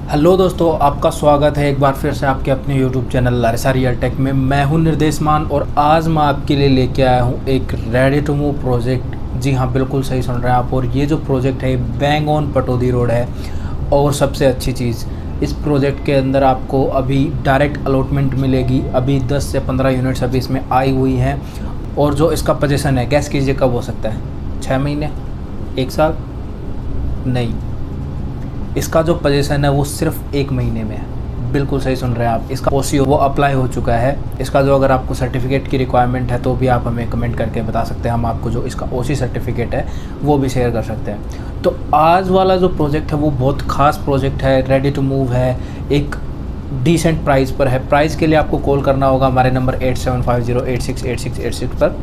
Hello दोस्तों, आपका स्वागत है एक बार फिर से आपके अपने YouTube channel Larissa real tech में। मैं हूं निर्देशमान और आज मैं आपके लिए लेके आया हूं एक रेडी टू मूव प्रोजेक्ट। जी हां, बिल्कुल सही सुन रहे हैं आप। और ये जो प्रोजेक्ट है बैंग ऑन पटौदी रोड है। और सबसे अच्छी चीज़, इस प्रोजेक्ट के अंदर आपको अभी डायरेक्ट अलॉटमेंट मिलेगी। अभी 10 से 15 यूनिट्स अभी इसमें आई हुई हैं। और जो इसका पोजीशन है, गैस कीजिए कब हो सकता है? 6 महीने, 1 साल? नहीं, इसका जो पोजीशन है वो सिर्फ 1 महीने में है। बिल्कुल सही सुन रहे हैं आप। इसका ओसी वो अप्लाई हो चुका है। इसका जो अगर आपको सर्टिफिकेट की रिक्वायरमेंट है तो भी आप हमें कमेंट करके बता सकते हैं। हम आपको जो इसका ओसी सर्टिफिकेट है वो भी शेयर कर सकते हैं। तो आज वाला जो प्रोजेक्ट है वो बहुत ख़ास प्रोजेक्ट है, रेडी टू मूव है, एक डिसेंट प्राइस पर है। प्राइस के लिए आपको कॉल करना होगा हमारे नंबर 8750868686 पर।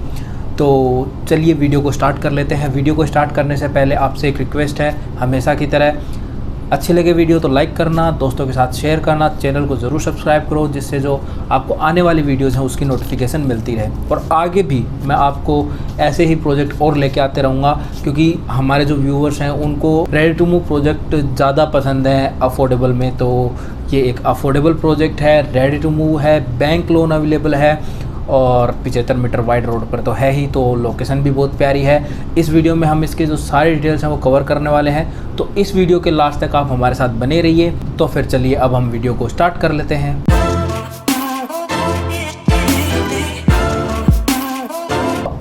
तो चलिए वीडियो को स्टार्ट कर लेते हैं। वीडियो को स्टार्ट करने से पहले आपसे एक रिक्वेस्ट है, हमेशा की तरह अच्छी लगे वीडियो तो लाइक करना, दोस्तों के साथ शेयर करना, चैनल को ज़रूर सब्सक्राइब करो जिससे जो आपको आने वाली वीडियोज़ हैं उसकी नोटिफिकेशन मिलती रहे। और आगे भी मैं आपको ऐसे ही प्रोजेक्ट और लेके आते रहूँगा, क्योंकि हमारे जो व्यूअर्स हैं उनको रेडी टू मूव प्रोजेक्ट ज़्यादा पसंद है अफोर्डेबल में। तो ये एक अफोर्डेबल प्रोजेक्ट है, रेडी टू मूव है, बैंक लोन अवेलेबल है और 75 मीटर वाइड रोड पर तो है ही। तो लोकेशन भी बहुत प्यारी है। इस वीडियो में हम इसके जो सारी डिटेल्स हैं वो कवर करने वाले हैं। तो इस वीडियो के लास्ट तक आप हमारे साथ बने रहिए। तो फिर चलिए अब हम वीडियो को स्टार्ट कर लेते हैं।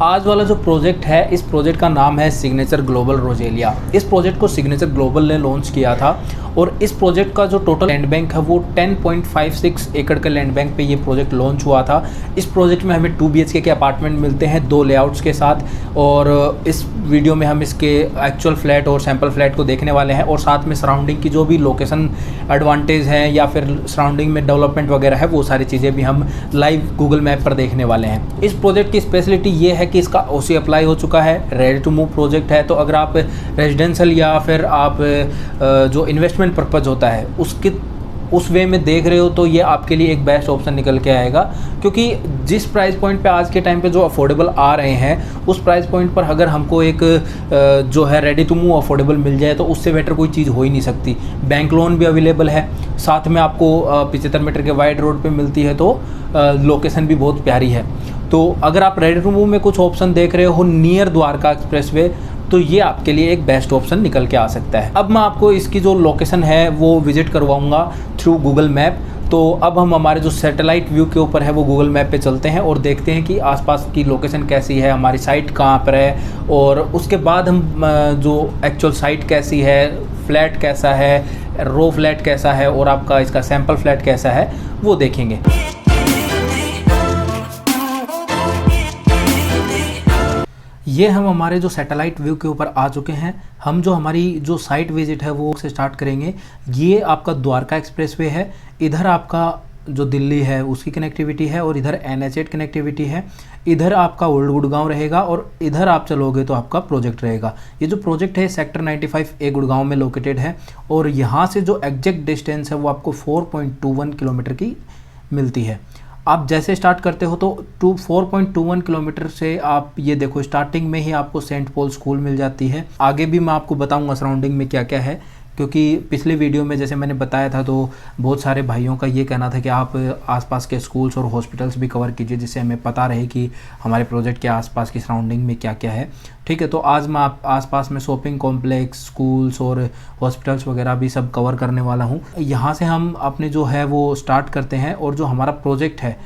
आज वाला जो प्रोजेक्ट है, इस प्रोजेक्ट का नाम है सिग्नेचर ग्लोबल रोजेलिया। इस प्रोजेक्ट को सिग्नेचर ग्लोबल ने लॉन्च किया था। और इस प्रोजेक्ट का जो टोटल लैंड बैंक है वो 10.56 एकड़ के लैंड बैंक पे ये प्रोजेक्ट लॉन्च हुआ था। इस प्रोजेक्ट में हमें 2 BHK के अपार्टमेंट मिलते हैं 2 लेआउट्स के साथ। और इस वीडियो में हम इसके एक्चुअल फ्लैट और सैम्पल फ्लैट को देखने वाले हैं। और साथ में सराउंडिंग की जो भी लोकेशन एडवांटेज हैं या फिर सराउंडिंग में डेवलपमेंट वगैरह है वो सारी चीज़ें भी हम लाइव गूगल मैप पर देखने वाले हैं। इस प्रोजेक्ट की स्पेशलिटी ये है कि इसका ओसी अप्लाई हो चुका है, रेडी टू मूव प्रोजेक्ट है। तो अगर आप रेजिडेंशियल या फिर आप जो इन्वेस्टमेंट पर्पज़ होता है उसके उस वे में देख रहे हो तो ये आपके लिए एक बेस्ट ऑप्शन निकल के आएगा। क्योंकि जिस प्राइस पॉइंट पे आज के टाइम पे जो अफोर्डेबल आ रहे हैं उस प्राइस पॉइंट पर अगर हमको एक जो है रेडी टू मूव अफोर्डेबल मिल जाए तो उससे बेटर कोई चीज़ हो ही नहीं सकती। बैंक लोन भी अवेलेबल है, साथ में आपको 75 मीटर के वाइड रोड पे मिलती है। तो लोकेशन भी बहुत प्यारी है। तो अगर आप रेडी टू मूव में कुछ ऑप्शन देख रहे हो नियर द्वारका एक्सप्रेसवे तो ये आपके लिए एक बेस्ट ऑप्शन निकल के आ सकता है। अब मैं आपको इसकी जो लोकेशन है वो विजिट करवाऊंगा थ्रू गूगल मैप। तो अब हम हमारे जो सैटेलाइट व्यू के ऊपर है वो गूगल मैप पे चलते हैं और देखते हैं कि आसपास की लोकेशन कैसी है, हमारी साइट कहाँ पर है। और उसके बाद हम जो एक्चुअल साइट कैसी है, फ्लैट कैसा है, रो फ्लैट कैसा है और आपका इसका सैम्पल फ्लैट कैसा है वो देखेंगे। ये हम हमारे जो सैटेलाइट व्यू के ऊपर आ चुके हैं। हम जो हमारी जो साइट विजिट है वो से स्टार्ट करेंगे। ये आपका द्वारका एक्सप्रेसवे है, इधर आपका जो दिल्ली है उसकी कनेक्टिविटी है और इधर NH8 कनेक्टिविटी है। इधर आपका ओल्ड गुड़गांव रहेगा और इधर आप चलोगे तो आपका प्रोजेक्ट रहेगा। ये जो प्रोजेक्ट है सेक्टर 95A गुड़गांव में लोकेटेड है। और यहाँ से जो एग्जैक्ट डिस्टेंस है वो आपको 4.21 किलोमीटर की मिलती है। आप जैसे स्टार्ट करते हो तो 4.21 किलोमीटर से आप ये देखो स्टार्टिंग में ही आपको सेंट पॉल स्कूल मिल जाती है। आगे भी मैं आपको बताऊंगा सराउंडिंग में क्या क्या है, क्योंकि पिछले वीडियो में जैसे मैंने बताया था तो बहुत सारे भाइयों का ये कहना था कि आप आसपास के स्कूल्स और हॉस्पिटल्स भी कवर कीजिए जिससे हमें पता रहे कि हमारे प्रोजेक्ट के आसपास की सराउंडिंग में क्या क्या है। ठीक है, तो आज मैं आसपास में शॉपिंग कॉम्प्लेक्स, स्कूल्स और हॉस्पिटल्स वगैरह भी सब कवर करने वाला हूँ। यहाँ से हम अपने जो है वो स्टार्ट करते हैं। और जो हमारा प्रोजेक्ट है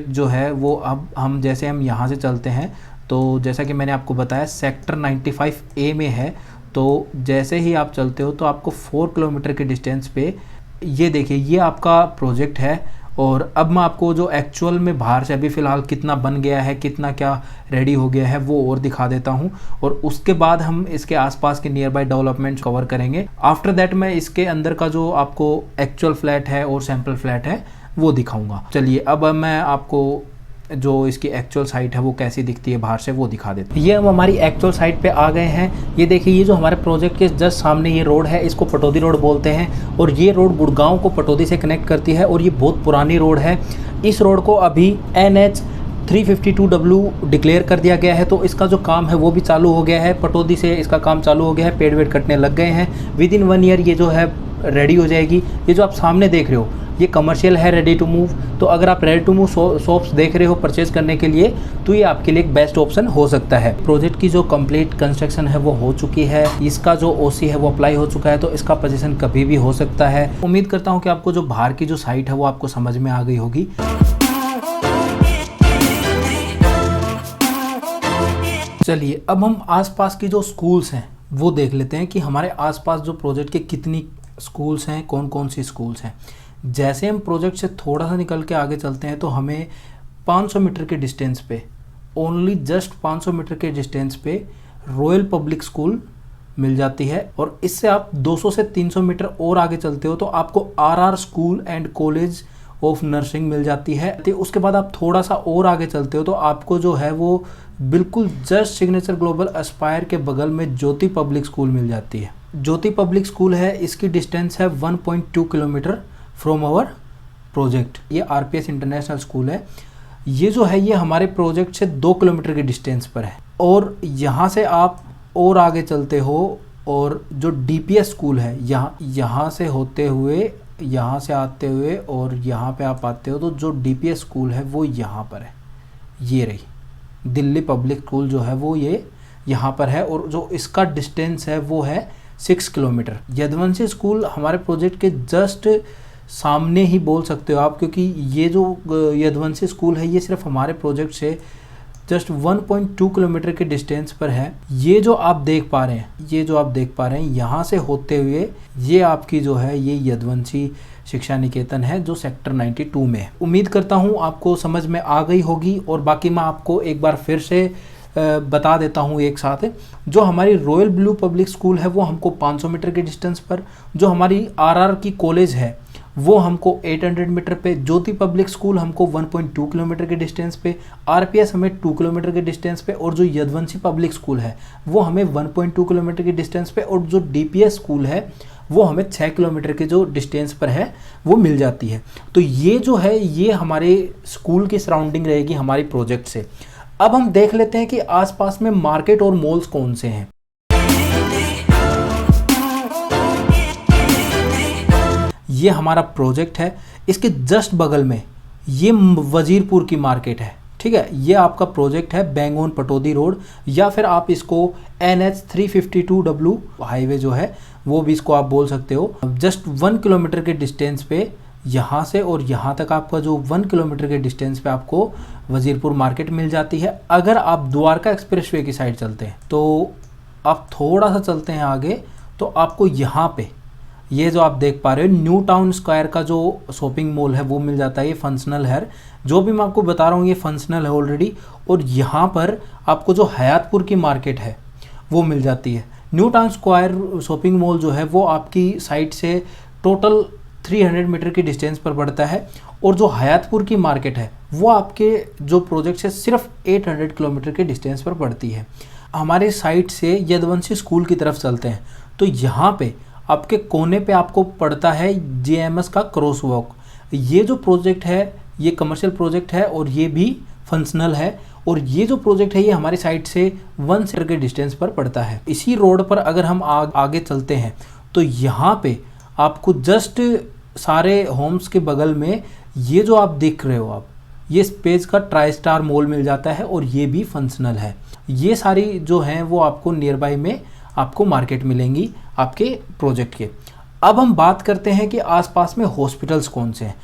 जो है वो अब हम जैसे हम यहाँ से चलते हैं तो जैसा कि मैंने आपको बताया सेक्टर 95A में है। तो जैसे ही आप चलते हो तो आपको 4 किलोमीटर के डिस्टेंस पे ये देखिए ये आपका प्रोजेक्ट है। और अब मैं आपको जो एक्चुअल में बाहर से अभी फ़िलहाल कितना बन गया है, कितना क्या रेडी हो गया है वो और दिखा देता हूँ। और उसके बाद हम इसके आसपास के नियर बाय डेवलपमेंट्स कवर करेंगे। आफ्टर दैट मैं इसके अंदर का जो आपको एक्चुअल फ्लैट है और सैम्पल फ्लैट है वो दिखाऊँगा। चलिए अब मैं आपको जो इसकी एक्चुअल साइट है वो कैसी दिखती है बाहर से वो दिखा देते हैं। ये हम हमारी एक्चुअल साइट पे आ गए हैं। ये देखिए ये जो हमारे प्रोजेक्ट के जस्ट सामने ये रोड है इसको पटौदी रोड बोलते हैं। और ये रोड गुड़गांव को पटौदी से कनेक्ट करती है और ये बहुत पुरानी रोड है। इस रोड को अभी NH 352W डिक्लेयर कर दिया गया है। तो इसका जो काम है वो भी चालू हो गया है। पटौदी से इसका काम चालू हो गया है, पेड़ वेड़ कटने लग गए हैं। विद इन 1 ईयर ये जो है रेडी हो जाएगी। ये जो आप सामने देख रहे हो ये कमर्शियल है, रेडी टू मूव। तो अगर आप रेडी टू मूव शॉप्स देख रहे हो परचेज करने के लिए, तो ये आपके लिए एक बेस्ट ऑप्शन हो सकता है। प्रोजेक्ट की जो कंप्लीट कंस्ट्रक्शन है वो हो चुकी है, इसका जो ओसी है वो अप्लाई हो चुका है, तो इसका पोजीशन कभी भी हो सकता है। उम्मीद करता हूँ कि आपको जो बाहर की जो साइट है वो आपको समझ में आ गई होगी। चलिए अब हम आसपास की जो स्कूल्स हैं वो देख लेते हैं कि हमारे आसपास जो प्रोजेक्ट के कितनी स्कूल्स हैं, कौन कौन सी स्कूल्स हैं। जैसे हम प्रोजेक्ट से थोड़ा सा निकल के आगे चलते हैं तो हमें 500 मीटर के डिस्टेंस पे, ओनली जस्ट 500 मीटर के डिस्टेंस पे रॉयल पब्लिक स्कूल मिल जाती है। और इससे आप 200 से 300 मीटर और आगे चलते हो तो आपको RR school and college of nursing मिल जाती है। तो उसके बाद आप थोड़ा सा और आगे चलते हो तो आपको जो है वो बिल्कुल जस्ट सिग्नेचर ग्लोबल एस्पायर के बगल में ज्योति पब्लिक स्कूल मिल जाती है। ज्योति पब्लिक स्कूल है, इसकी डिस्टेंस है 1.2 किलोमीटर फ्रॉम आवर प्रोजेक्ट। ये आरपीएस इंटरनेशनल स्कूल है। ये जो है ये हमारे प्रोजेक्ट से 2 किलोमीटर के डिस्टेंस पर है। और यहाँ से आप और आगे चलते हो और जो डीपीएस स्कूल है यहाँ से होते हुए, यहाँ से आते हुए और यहाँ पे आप आते हो तो जो डीपीएस स्कूल है वो यहाँ पर है। ये रही दिल्ली पब्लिक स्कूल जो है वो ये यहाँ पर है और जो इसका डिस्टेंस है वो है 6 किलोमीटर। यदुवंशी स्कूल हमारे प्रोजेक्ट के जस्ट सामने ही बोल सकते हो आप, क्योंकि ये जो यदुवंशी स्कूल है ये सिर्फ हमारे प्रोजेक्ट से जस्ट 1.2 किलोमीटर के डिस्टेंस पर है। ये जो आप देख पा रहे हैं यहाँ से होते हुए ये आपकी जो है ये यदुवंशी शिक्षा निकेतन है जो सेक्टर 92 में है। उम्मीद करता हूँ आपको समझ में आ गई होगी और बाकी मैं आपको एक बार फिर से बता देता हूँ एक साथ। जो हमारी रॉयल ब्लू पब्लिक स्कूल है वो हमको 500 मीटर के डिस्टेंस पर, जो हमारी आरआर की कॉलेज है वो हमको 800 मीटर पे, ज्योति पब्लिक स्कूल हमको 1.2 किलोमीटर के डिस्टेंस पे, आरपीएस हमें 2 किलोमीटर के डिस्टेंस पे और जो यदुवंशी पब्लिक स्कूल है वो हमें 1.2 किलोमीटर के डिस्टेंस पे और जो डीपीएस स्कूल है वो हमें 6 किलोमीटर के जो डिस्टेंस पर है वो मिल जाती है। तो ये जो है ये हमारे स्कूल की सराउंडिंग रहेगी हमारी प्रोजेक्ट से। अब हम देख लेते हैं कि आसपास में मार्केट और मॉल्स कौन से हैं। ये हमारा प्रोजेक्ट है, इसके जस्ट बगल में ये वजीरपुर की मार्केट है। ठीक है, ये आपका प्रोजेक्ट है बैंगोन पटौदी रोड, या फिर आप इसको NH 352W हाईवे जो है वो भी इसको आप बोल सकते हो। जस्ट 1 किलोमीटर के डिस्टेंस पे यहाँ से और यहाँ तक आपका जो 1 किलोमीटर के डिस्टेंस पे आपको वजीरपुर मार्केट मिल जाती है। अगर आप द्वारका एक्सप्रेसवे की साइड चलते हैं तो आप थोड़ा सा चलते हैं आगे तो आपको यहाँ पे ये जो आप देख पा रहे हो न्यू टाउन स्क्वायर का जो शॉपिंग मॉल है वो मिल जाता है। ये फंक्शनल है, जो भी मैं आपको बता रहा हूँ ये फंक्शनल है ऑलरेडी। और यहाँ पर आपको जो हयातपुर की मार्केट है वो मिल जाती है। New town square shopping mall जो है वो आपकी साइड से टोटल 300 मीटर की डिस्टेंस पर पड़ता है और जो हयातपुर की मार्केट है वो आपके जो प्रोजेक्ट से सिर्फ 800 किलोमीटर के डिस्टेंस पर पड़ती है। हमारे साइड से यदुवंशी स्कूल की तरफ चलते हैं तो यहाँ पे आपके कोने पे आपको पड़ता है JMS का क्रॉस वॉक। ये जो प्रोजेक्ट है ये कमर्शियल प्रोजेक्ट है और ये भी फंक्शनल है। और ये जो प्रोजेक्ट है ये हमारी साइड से 1 मीटर के डिस्टेंस पर पड़ता है। इसी रोड पर अगर हम आगे चलते हैं तो यहाँ पे आपको जस्ट सारे होम्स के बगल में ये जो आप देख रहे हो आप ये स्पेस का ट्राई स्टार मॉल मिल जाता है और ये भी फंक्शनल है। ये सारी जो हैं वो आपको नियर बाई में आपको मार्केट मिलेंगी आपके प्रोजेक्ट के। अब हम बात करते हैं कि आसपास में हॉस्पिटल्स कौन से हैं।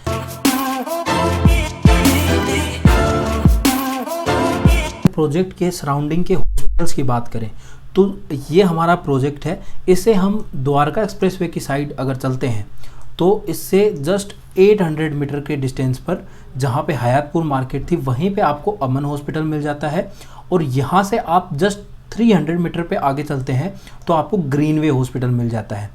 प्रोजेक्ट के सराउंडिंग के हॉस्पिटल्स की बात करें तो ये हमारा प्रोजेक्ट है। इसे हम द्वारका एक्सप्रेसवे की साइड अगर चलते हैं तो इससे जस्ट 800 मीटर के डिस्टेंस पर जहाँ पे हयातपुर मार्केट थी वहीं पे आपको अमन हॉस्पिटल मिल जाता है। और यहाँ से आप जस्ट 300 मीटर पे आगे चलते हैं तो आपको ग्रीनवे हॉस्पिटल मिल जाता है।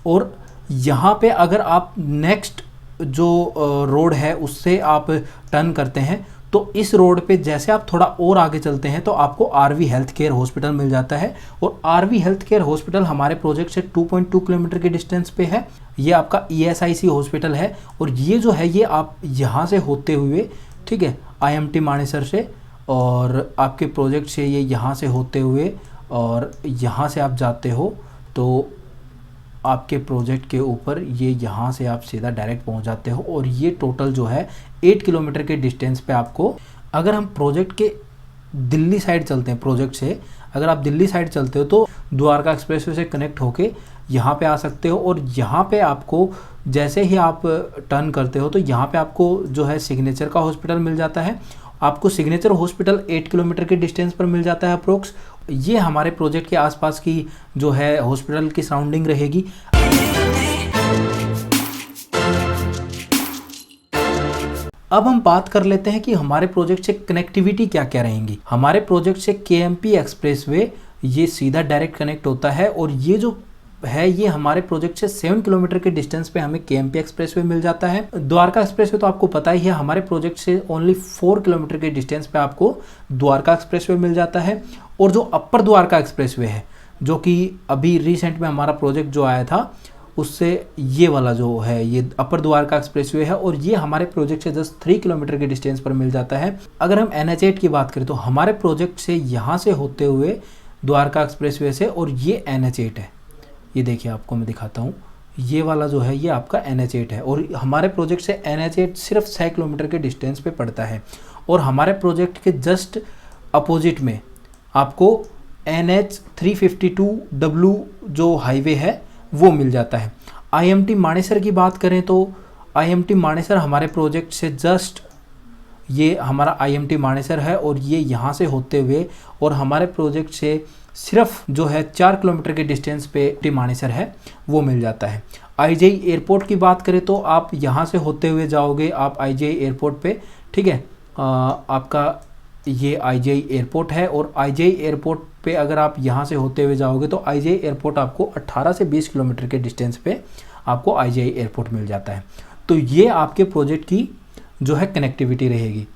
और यहाँ पे अगर आप नेक्स्ट जो रोड है उससे आप टर्न करते हैं तो इस रोड पे जैसे आप थोड़ा और आगे चलते हैं तो आपको RV हेल्थ केयर हॉस्पिटल मिल जाता है। और RV हेल्थ केयर हॉस्पिटल हमारे प्रोजेक्ट से 2.2 किलोमीटर के डिस्टेंस पे है। ये आपका ESIC हॉस्पिटल है और ये जो है ये आप यहाँ से होते हुए, ठीक है, IMT मानेसर से और आपके प्रोजेक्ट से ये यहाँ से होते हुए और यहाँ से आप जाते हो तो आपके प्रोजेक्ट के ऊपर ये यहाँ से आप सीधा डायरेक्ट पहुँच जाते हो। और ये टोटल जो है 8 किलोमीटर के डिस्टेंस पे आपको, अगर हम प्रोजेक्ट के दिल्ली साइड चलते हैं, प्रोजेक्ट से अगर आप दिल्ली साइड चलते हो तो द्वारका एक्सप्रेसवे से कनेक्ट होके यहाँ पे आ सकते हो। और यहाँ पे आपको जैसे ही आप टर्न करते हो तो यहाँ पे आपको जो है सिग्नेचर का हॉस्पिटल मिल जाता है। आपको सिग्नेचर हॉस्पिटल 8 किलोमीटर के डिस्टेंस पर मिल जाता है अप्रोक्स। ये हमारे प्रोजेक्ट के आसपास की जो है हॉस्पिटल की सराउंडिंग रहेगी। अब हम बात कर लेते हैं कि हमारे प्रोजेक्ट से कनेक्टिविटी क्या क्या रहेंगी। हमारे प्रोजेक्ट से केएमपी एक्सप्रेसवे ये सीधा डायरेक्ट कनेक्ट होता है। और ये जो है ये हमारे प्रोजेक्ट से 7 किलोमीटर के डिस्टेंस पे हमें केएमपी एक्सप्रेसवे मिल जाता है। द्वारका एक्सप्रेसवे तो आपको पता ही है, हमारे प्रोजेक्ट से ओनली 4 किलोमीटर के डिस्टेंस पे आपको द्वारका एक्सप्रेसवे मिल जाता है। और जो अपर द्वारका एक्सप्रेसवे है, जो कि अभी रिसेंट में हमारा प्रोजेक्ट जो आया था, उससे ये वाला जो है ये अपर द्वारका एक्सप्रेसवे है। और ये हमारे प्रोजेक्ट से जस्ट 3 किलोमीटर के डिस्टेंस पर मिल जाता है। अगर हम NH8 की बात करें तो हमारे प्रोजेक्ट से यहाँ से होते हुए द्वारका एक्सप्रेसवे से, और ये NH8 है, ये देखिए आपको मैं दिखाता हूँ, ये वाला जो है ये आपका NH8 है। और हमारे प्रोजेक्ट से NH8 सिर्फ 6 किलोमीटर के डिस्टेंस पे पड़ता है। और हमारे प्रोजेक्ट के जस्ट अपोजिट में आपको NH352W जो हाईवे है वो मिल जाता है। IMT मानेसर की बात करें तो IMT मानेसर हमारे प्रोजेक्ट से जस्ट, ये हमारा IMT मानेसर है और ये यहाँ से होते हुए और हमारे प्रोजेक्ट से सिर्फ जो है 4 किलोमीटर के डिस्टेंस पे IMT मानेसर है वो मिल जाता है। IJI एयरपोर्ट की बात करें तो आप यहाँ से होते हुए जाओगे आप IJI एयरपोर्ट पे, ठीक है। आपका ये IJI एयरपोर्ट है और IJI एयरपोर्ट पे अगर आप यहाँ से होते हुए जाओगे तो IJI एयरपोर्ट आपको 18 से 20 किलोमीटर के डिस्टेंस पे आपको IJI एयरपोर्ट मिल जाता है। तो ये आपके प्रोजेक्ट की जो है कनेक्टिविटी रहेगी।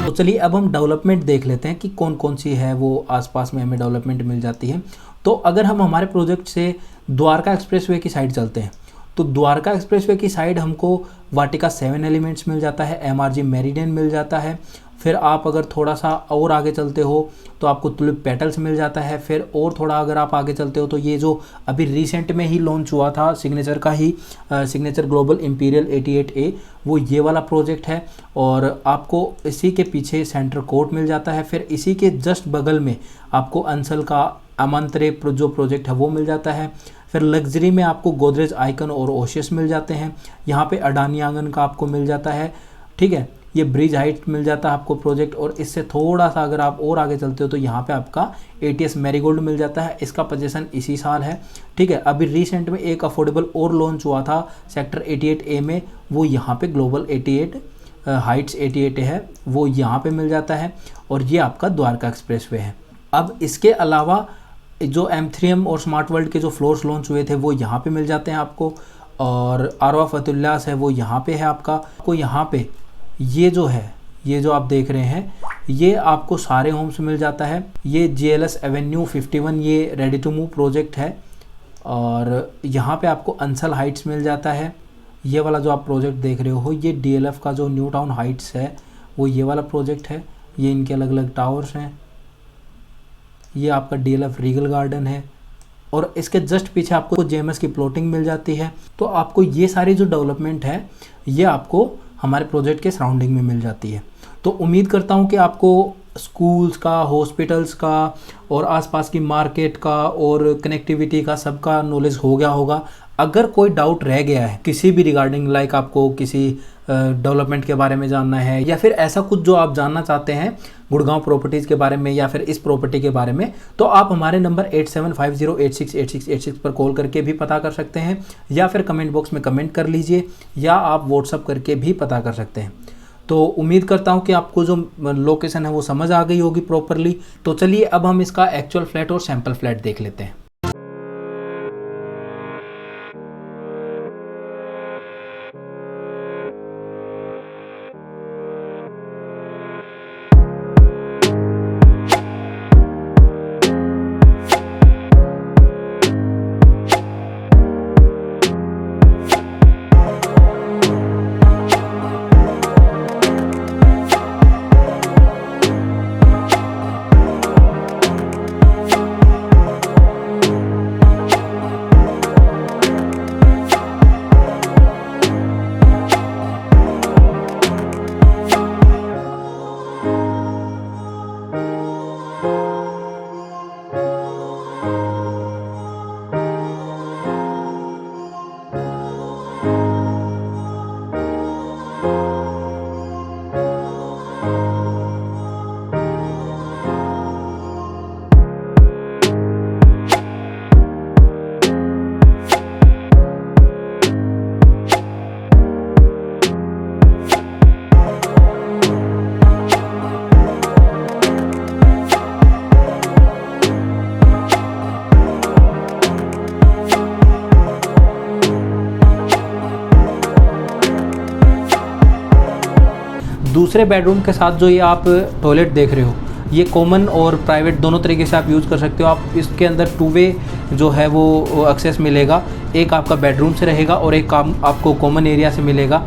तो चलिए अब हम डेवलपमेंट देख लेते हैं कि कौन कौन सी है वो आसपास में हमें डेवलपमेंट मिल जाती है। तो अगर हम हमारे प्रोजेक्ट से द्वारका एक्सप्रेसवे की साइड चलते हैं तो द्वारका एक्सप्रेसवे की साइड हमको वाटिका 7 एलिमेंट्स मिल जाता है, MRG मेरिडियन मिल जाता है। फिर आप अगर थोड़ा सा और आगे चलते हो तो आपको तुलिप पेटल्स मिल जाता है। फिर और थोड़ा अगर आप आगे चलते हो तो ये जो अभी रिसेंट में ही लॉन्च हुआ था सिग्नेचर का ही सिग्नेचर ग्लोबल इंपीरियल 88A, वो ये वाला प्रोजेक्ट है। और आपको इसी के पीछे सेंटर कोर्ट मिल जाता है। फिर इसी के जस्ट बगल में आपको अंसल का अमंत्रे जो प्रोजेक्ट है वो मिल जाता है। फिर लग्जरी में आपको गोदरेज आइकन और ओशियस मिल जाते हैं। यहाँ पे अडानी आंगन का आपको मिल जाता है, ठीक है। ये ब्रिज हाइट मिल जाता है आपको प्रोजेक्ट। और इससे थोड़ा सा अगर आप और आगे चलते हो तो यहाँ पे आपका ATS मैरीगोल्ड मिल जाता है। इसका पोजीशन इसी साल है, ठीक है। अभी रिसेंट में एक अफोर्डेबल और लॉन्च हुआ था सेक्टर 88A में, वो यहाँ पे ग्लोबल 88 हाइट्स 88 है, वो यहाँ पे मिल जाता है। और ये आपका द्वारका एक्सप्रेसवे है। अब इसके अलावा जो M3M और स्मार्ट वर्ल्ड के जो फ्लोर्स लॉन्च हुए थे वो यहाँ पे मिल जाते हैं आपको। और आरवा फतुल्लास है वो यहाँ पे है आपको यहाँ पे ये जो है, ये जो आप देख रहे हैं ये आपको सारे होम्स मिल जाता है। ये GLS एवेन्यू 51 ये रेडी टू मूव प्रोजेक्ट है। और यहाँ पे आपको अंसल हाइट्स मिल जाता है। ये वाला जो आप प्रोजेक्ट देख रहे हो ये DLF का जो न्यू टाउन हाइट्स है वो ये वाला प्रोजेक्ट है। ये इनके अलग अलग टावर्स हैं। ये आपका DLF रीगल गार्डन है। और इसके जस्ट पीछे आपको JMS की प्लॉटिंग मिल जाती है। तो आपको ये सारी जो डेवलपमेंट है ये आपको हमारे प्रोजेक्ट के सराउंडिंग में मिल जाती है। तो उम्मीद करता हूँ कि आपको स्कूल्स का, हॉस्पिटल्स का और आसपास की मार्केट का और कनेक्टिविटी का सबका नॉलेज हो गया होगा। अगर कोई डाउट रह गया है किसी भी रिगार्डिंग, लाइक आपको किसी डेवलपमेंट के बारे में जानना है या फिर ऐसा कुछ जो आप जानना चाहते हैं गुड़गांव प्रॉपर्टीज़ के बारे में या फिर इस प्रॉपर्टी के बारे में, तो आप हमारे नंबर 8750868686 पर कॉल करके भी पता कर सकते हैं या फिर कमेंट बॉक्स में कमेंट कर लीजिए या आप व्हाट्सअप करके भी पता कर सकते हैं। तो उम्मीद करता हूँ कि आपको जो लोकेशन है वो समझ आ गई होगी प्रॉपरली। तो चलिए अब हम इसका एक्चुअल फ्लैट और सैम्पल फ्लैट देख लेते हैं। दूसरे बेडरूम के साथ जो ये आप टॉयलेट देख रहे हो, ये कॉमन और प्राइवेट दोनों तरीके से आप यूज़ कर सकते हो। आप इसके अंदर 2 वे जो है वो एक्सेस मिलेगा, एक आपका बेडरूम से रहेगा और एक आपको कॉमन एरिया से मिलेगा।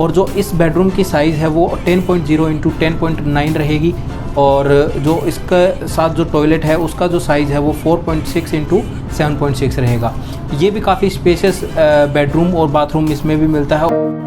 और जो इस बेडरूम की साइज़ है वो 10.0 इंटू 10.9 रहेगी, और जो इसके साथ जो टॉयलेट है उसका जो साइज़ है वो 4.6 इंटू 7.6 रहेगा। ये भी काफ़ी स्पेशियस बेडरूम और बाथरूम इसमें भी मिलता है।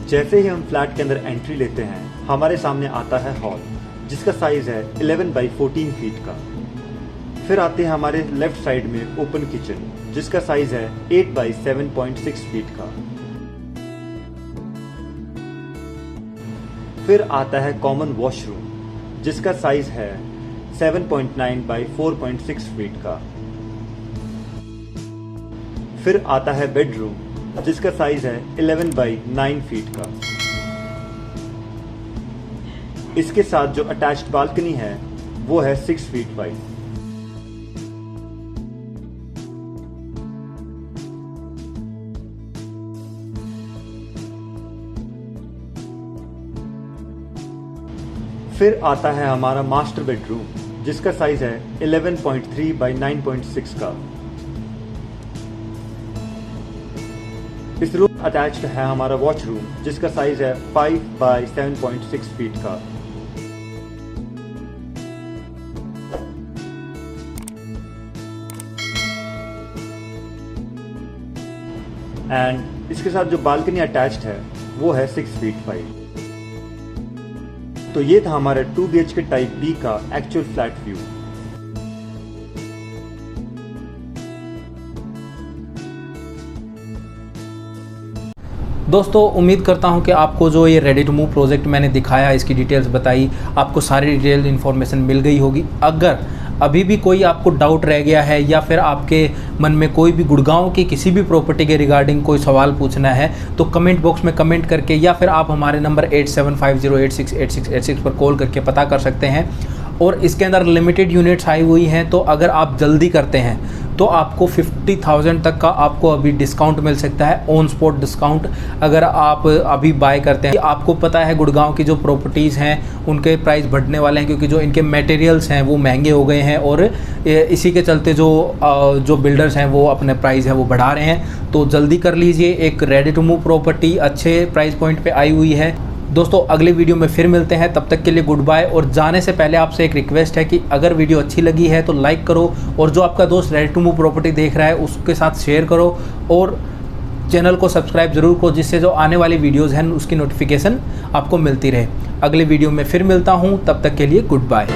जैसे ही हम फ्लैट के अंदर एंट्री लेते हैं, हमारे सामने आता है हॉल, जिसका साइज़ है 11 बाई 14 फीट का। फिर आते हैं हमारे लेफ्ट साइड में ओपन किचन, जिसका साइज़ है 8 बाई 7.6 फीट का। फिर आता है कॉमन वॉशरूम, जिसका साइज़ है 7.9 बाई 4.6 फीट का। फिर आता है बेडरूम, जिसका साइज है 11 बाई 9 फीट का। इसके साथ जो अटैच्ड बालकनी है वो है 6 फीट वाइड। फिर आता है हमारा मास्टर बेडरूम, जिसका साइज है 11.3 बाई 9.6 का। इस रूम अटैच्ड है हमारा वॉशरूम, जिसका साइज है 5 बाई 7.6 फीट का। एंड इसके साथ जो बालकनी अटैच्ड है वो है 6 फीट वाइड। तो ये था हमारा 2 BHK टाइप बी का एक्चुअल फ्लैट व्यू। दोस्तों उम्मीद करता हूं कि आपको जो ये रेडी टू मूव प्रोजेक्ट मैंने दिखाया, इसकी डिटेल्स बताई, आपको सारी डिटेल इन्फॉर्मेशन मिल गई होगी। अगर अभी भी कोई आपको डाउट रह गया है या फिर आपके मन में कोई भी गुड़गांव की किसी भी प्रॉपर्टी के रिगार्डिंग कोई सवाल पूछना है तो कमेंट बॉक्स में कमेंट करके या फिर आप हमारे नंबर 8750868686 पर कॉल करके पता कर सकते हैं। और इसके अंदर लिमिटेड यूनिट्स आई हुई हैं, तो अगर आप जल्दी करते हैं तो आपको 50,000 तक का आपको अभी डिस्काउंट मिल सकता है, ऑन स्पॉट डिस्काउंट अगर आप अभी बाय करते हैं। आपको पता है गुड़गांव की जो प्रॉपर्टीज़ हैं उनके प्राइस बढ़ने वाले हैं, क्योंकि जो इनके मटेरियल्स हैं वो महंगे हो गए हैं और इसी के चलते जो बिल्डर्स हैं वो अपने प्राइस है वो बढ़ा रहे हैं। तो जल्दी कर लीजिए, एक रेडी टू मूव प्रॉपर्टी अच्छे प्राइस पॉइंट पे आई हुई है। दोस्तों अगले वीडियो में फिर मिलते हैं, तब तक के लिए गुड बाय। और जाने से पहले आपसे एक रिक्वेस्ट है कि अगर वीडियो अच्छी लगी है तो लाइक करो, और जो आपका दोस्त रेडी टू मूव प्रॉपर्टी देख रहा है उसके साथ शेयर करो, और चैनल को सब्सक्राइब ज़रूर करो, जिससे जो आने वाली वीडियोज़ हैं उसकी नोटिफिकेशन आपको मिलती रहे। अगले वीडियो में फिर मिलता हूँ, तब तक के लिए गुड बाय।